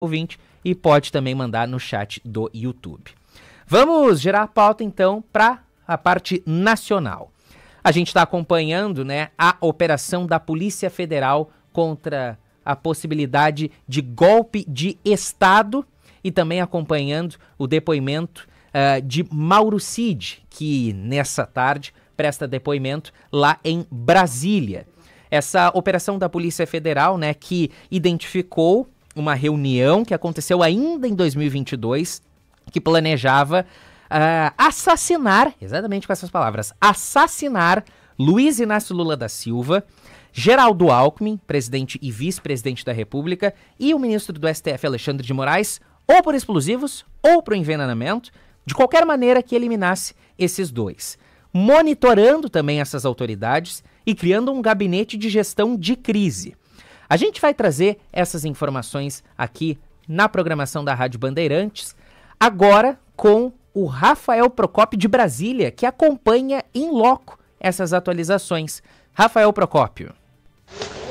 ouvinte e pode também mandar no chat do YouTube. Vamos girar a pauta então para a parte nacional. A gente está acompanhando, né, a operação da Polícia Federal contra a possibilidade de golpe de Estado e também acompanhando o depoimento de Mauro Cid, que nessa tarde presta depoimento lá em Brasília. Essa operação da Polícia Federal, né, que identificou uma reunião que aconteceu ainda em 2022, que planejava assassinar, exatamente com essas palavras, assassinar Luiz Inácio Lula da Silva, Geraldo Alckmin, presidente e vice-presidente da República, e o ministro do STF, Alexandre de Moraes, ou por explosivos, ou por envenenamento, de qualquer maneira que eliminasse esses dois. Monitorando também essas autoridades e criando um gabinete de gestão de crise. A gente vai trazer essas informações aqui na programação da Rádio Bandeirantes, agora com o Rafael Procópio de Brasília, que acompanha em loco essas atualizações. Rafael Procópio.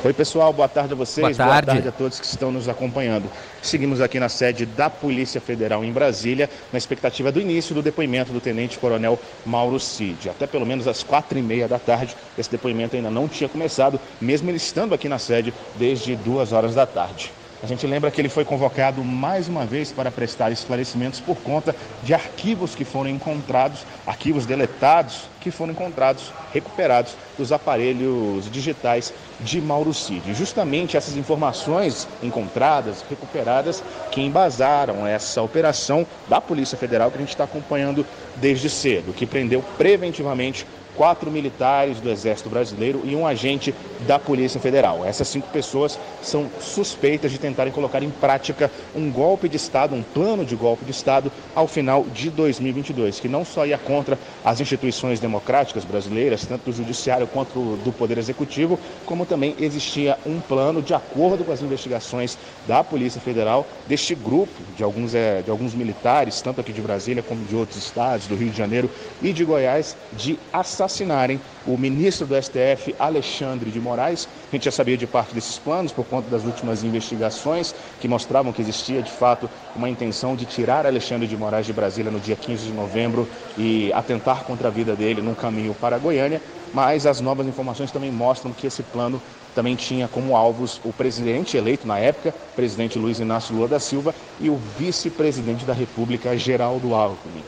Oi pessoal, boa tarde a vocês, boa tarde a todos que estão nos acompanhando. Seguimos aqui na sede da Polícia Federal em Brasília, na expectativa do início do depoimento do Tenente-Coronel Mauro Cid. Até pelo menos às 4h30 da tarde, esse depoimento ainda não tinha começado, mesmo ele estando aqui na sede desde 2 horas da tarde. A gente lembra que ele foi convocado mais uma vez para prestar esclarecimentos por conta de arquivos que foram encontrados, arquivos deletados que foram encontrados, recuperados dos aparelhos digitais de Mauro Cid. Justamente essas informações encontradas, recuperadas, que embasaram essa operação da Polícia Federal que a gente está acompanhando desde cedo, que prendeu preventivamente 4 militares do Exército Brasileiro e um agente da Polícia Federal. Essas 5 pessoas são suspeitas de tentarem colocar em prática um golpe de Estado, um plano de golpe de Estado ao final de 2022, que não só ia contra as instituições democráticas brasileiras, tanto do Judiciário quanto do Poder Executivo, como também existia um plano de acordo com as investigações da Polícia Federal, deste grupo de alguns militares, tanto aqui de Brasília como de outros estados, do Rio de Janeiro e de Goiás, de assassinarem o ministro do STF, Alexandre de Moraes. A gente já sabia de parte desses planos por conta das últimas investigações que mostravam que existia de fato uma intenção de tirar Alexandre de Moraes de Brasília no dia 15 de novembro e atentar contra a vida dele no caminho para Goiânia, mas as novas informações também mostram que esse plano também tinha como alvos o presidente eleito na época, presidente Luiz Inácio Lula da Silva, e o vice-presidente da República, Geraldo Alckmin.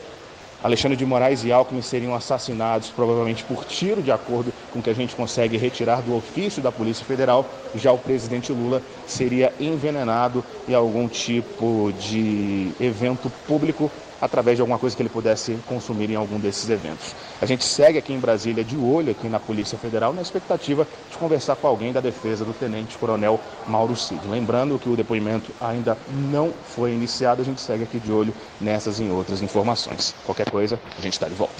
Alexandre de Moraes e Alckmin seriam assassinados provavelmente por tiro, de acordo com o que a gente consegue retirar do ofício da Polícia Federal. Já o presidente Lula seria envenenado em algum tipo de evento público através de alguma coisa que ele pudesse consumir em algum desses eventos. A gente segue aqui em Brasília de olho aqui na Polícia Federal na expectativa de conversar com alguém da defesa do Tenente-Coronel Mauro Cid. Lembrando que o depoimento ainda não foi iniciado, a gente segue aqui de olho nessas e em outras informações. Qualquer coisa, a gente está de volta.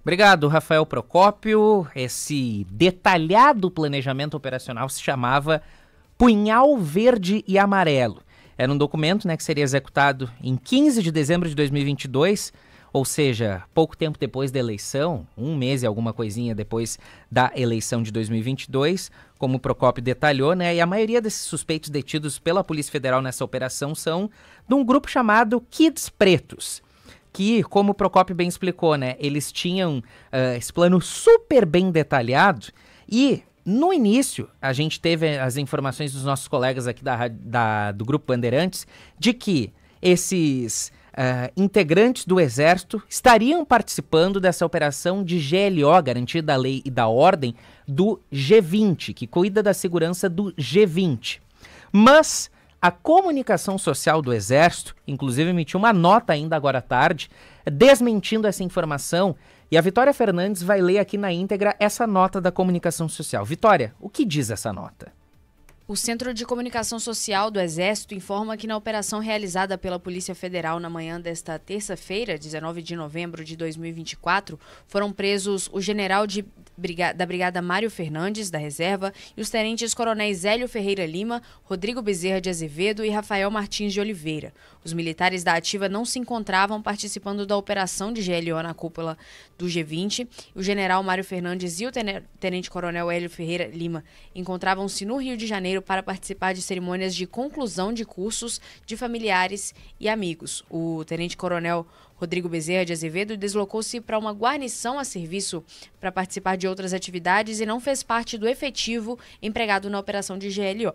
Obrigado, Rafael Procópio. Esse detalhado planejamento operacional se chamava Punhal Verde e Amarelo. Era um documento, né, que seria executado em 15 de dezembro de 2022, ou seja, pouco tempo depois da eleição, um mês e alguma coisinha depois da eleição de 2022, como o Procópio detalhou, né, e a maioria desses suspeitos detidos pela Polícia Federal nessa operação são de um grupo chamado Kids Pretos, que, como o Procópio bem explicou, né, eles tinham esse plano super bem detalhado e... No início, a gente teve as informações dos nossos colegas aqui do Grupo Bandeirantes de que esses integrantes do Exército estariam participando dessa operação de GLO, Garantia da Lei e da Ordem, do G20, que cuida da segurança do G20. Mas a comunicação social do Exército, inclusive, emitiu uma nota ainda agora à tarde, desmentindo essa informação. E a Vitória Fernandes vai ler aqui na íntegra essa nota da comunicação social. Vitória, o que diz essa nota? O Centro de Comunicação Social do Exército informa que na operação realizada pela Polícia Federal na manhã desta terça-feira, 19 de novembro de 2024, foram presos o general de da Brigada Mário Fernandes, da Reserva, e os tenentes coronéis Hélio Ferreira Lima, Rodrigo Bezerra de Azevedo e Rafael Martins de Oliveira. Os militares da ativa não se encontravam participando da operação de GLO na cúpula do G20. O general Mário Fernandes e o tenente-coronel Hélio Ferreira Lima encontravam-se no Rio de Janeiro para participar de cerimônias de conclusão de cursos de familiares e amigos. O tenente-coronel Rodrigo Bezerra de Azevedo deslocou-se para uma guarnição a serviço para participar de outras atividades e não fez parte do efetivo empregado na operação de GLO.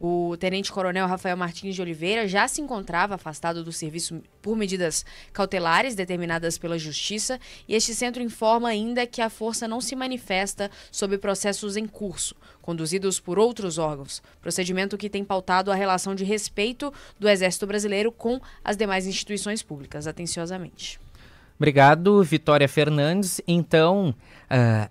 O tenente-coronel Rafael Martins de Oliveira já se encontrava afastado do serviço por medidas cautelares determinadas pela Justiça, e este centro informa ainda que a força não se manifesta sobre processos em curso, conduzidos por outros órgãos, procedimento que tem pautado a relação de respeito do Exército Brasileiro com as demais instituições públicas. Atenciosamente. Obrigado, Vitória Fernandes. Então,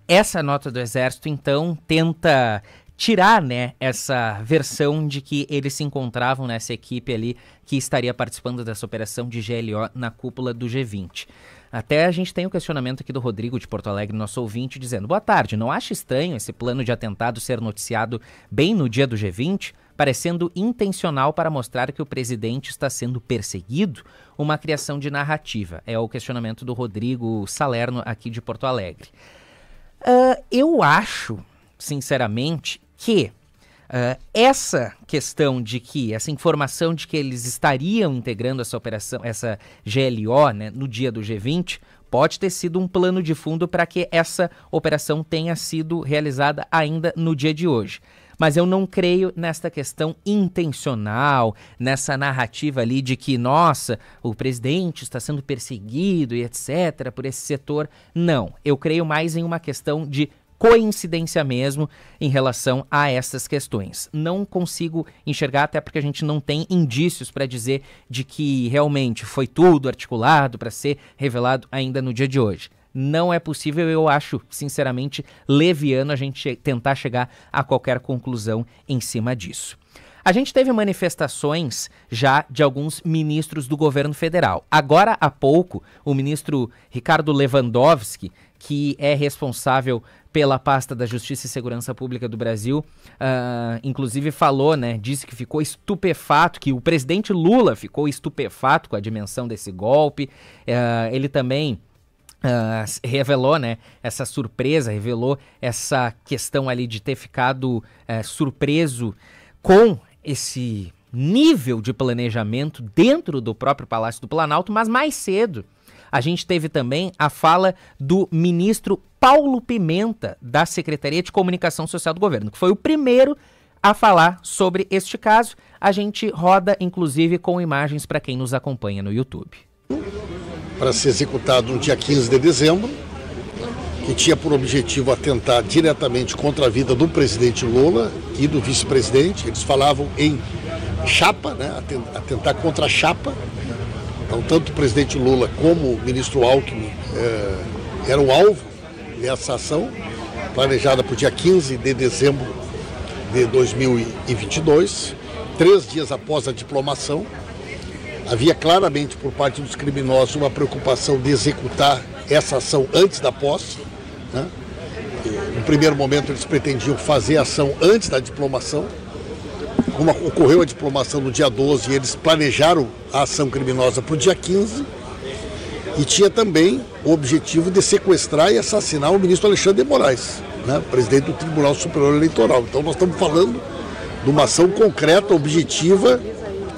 essa nota do Exército, então, tenta tirar, né, essa versão de que eles se encontravam nessa equipe ali que estaria participando dessa operação de GLO na cúpula do G20. Até a gente tem o questionamento aqui do Rodrigo de Porto Alegre, nosso ouvinte, dizendo: boa tarde, não acha estranho esse plano de atentado ser noticiado bem no dia do G20, parecendo intencional para mostrar que o presidente está sendo perseguido? Uma criação de narrativa. É o questionamento do Rodrigo Salerno aqui de Porto Alegre. Eu acho, sinceramente, que essa questão de que, essa informação de que eles estariam integrando essa operação, essa GLO, né, no dia do G20, pode ter sido um plano de fundo para que essa operação tenha sido realizada ainda no dia de hoje. Mas eu não creio nesta questão intencional, nessa narrativa ali de que, nossa, o presidente está sendo perseguido e etc. por esse setor. Não, eu creio mais em uma questão de coincidência mesmo em relação a essas questões. Não consigo enxergar, até porque a gente não tem indícios para dizer de que realmente foi tudo articulado para ser revelado ainda no dia de hoje. Não é possível, eu acho, sinceramente, leviano a gente tentar chegar a qualquer conclusão em cima disso. A gente teve manifestações já de alguns ministros do governo federal. Agora há pouco, o ministro Ricardo Lewandowski, que é responsável pela pasta da Justiça e Segurança Pública do Brasil, inclusive falou, né, disse que ficou estupefato, que o presidente Lula ficou estupefato com a dimensão desse golpe. Ele também revelou, né, essa surpresa, revelou essa questão ali de ter ficado surpreso com esse nível de planejamento dentro do próprio Palácio do Planalto, mas mais cedo a gente teve também a fala do ministro Paulo Pimenta, da Secretaria de Comunicação Social do Governo, que foi o primeiro a falar sobre este caso. A gente roda, inclusive, com imagens para quem nos acompanha no YouTube. Para ser executado no dia 15 de dezembro, que tinha por objetivo atentar diretamente contra a vida do presidente Lula e do vice-presidente. Eles falavam em chapa, né, atentar contra a chapa. Então, tanto o presidente Lula como o ministro Alckmin eram alvo dessa ação, planejada para o dia 15 de dezembro de 2022, 3 dias após a diplomação. Havia claramente por parte dos criminosos uma preocupação de executar essa ação antes da posse, né? No primeiro momento eles pretendiam fazer a ação antes da diplomação. Como ocorreu a diplomação no dia 12, eles planejaram a ação criminosa para o dia 15 e tinha também o objetivo de sequestrar e assassinar o ministro Alexandre de Moraes, né, presidente do Tribunal Superior Eleitoral. Então nós estamos falando de uma ação concreta, objetiva,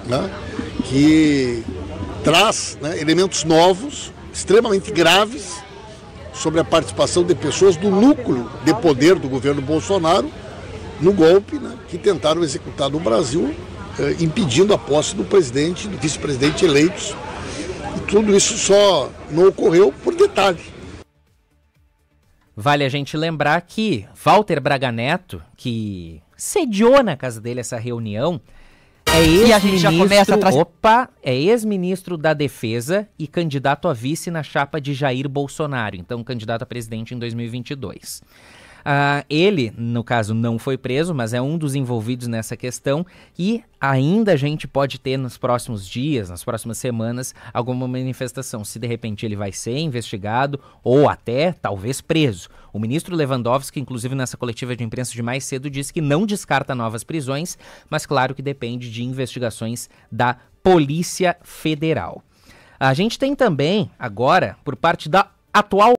né, que traz, né, elementos novos, extremamente graves, sobre a participação de pessoas do núcleo de poder do governo Bolsonaro no golpe, né, que tentaram executar no Brasil, impedindo a posse do presidente e do vice-presidente eleitos. E tudo isso só não ocorreu por detalhe. Vale a gente lembrar que Walter Braga Neto, que sediou na casa dele essa reunião, é ex-ministro da Defesa e candidato a vice na chapa de Jair Bolsonaro, então candidato a presidente em 2022. Ele, no caso, não foi preso, mas é um dos envolvidos nessa questão e ainda a gente pode ter nos próximos dias, nas próximas semanas, alguma manifestação. Se de repente ele vai ser investigado ou até, talvez, preso. O ministro Lewandowski, inclusive nessa coletiva de imprensa de mais cedo, disse que não descarta novas prisões, mas claro que depende de investigações da Polícia Federal. A gente tem também, agora, por parte da atual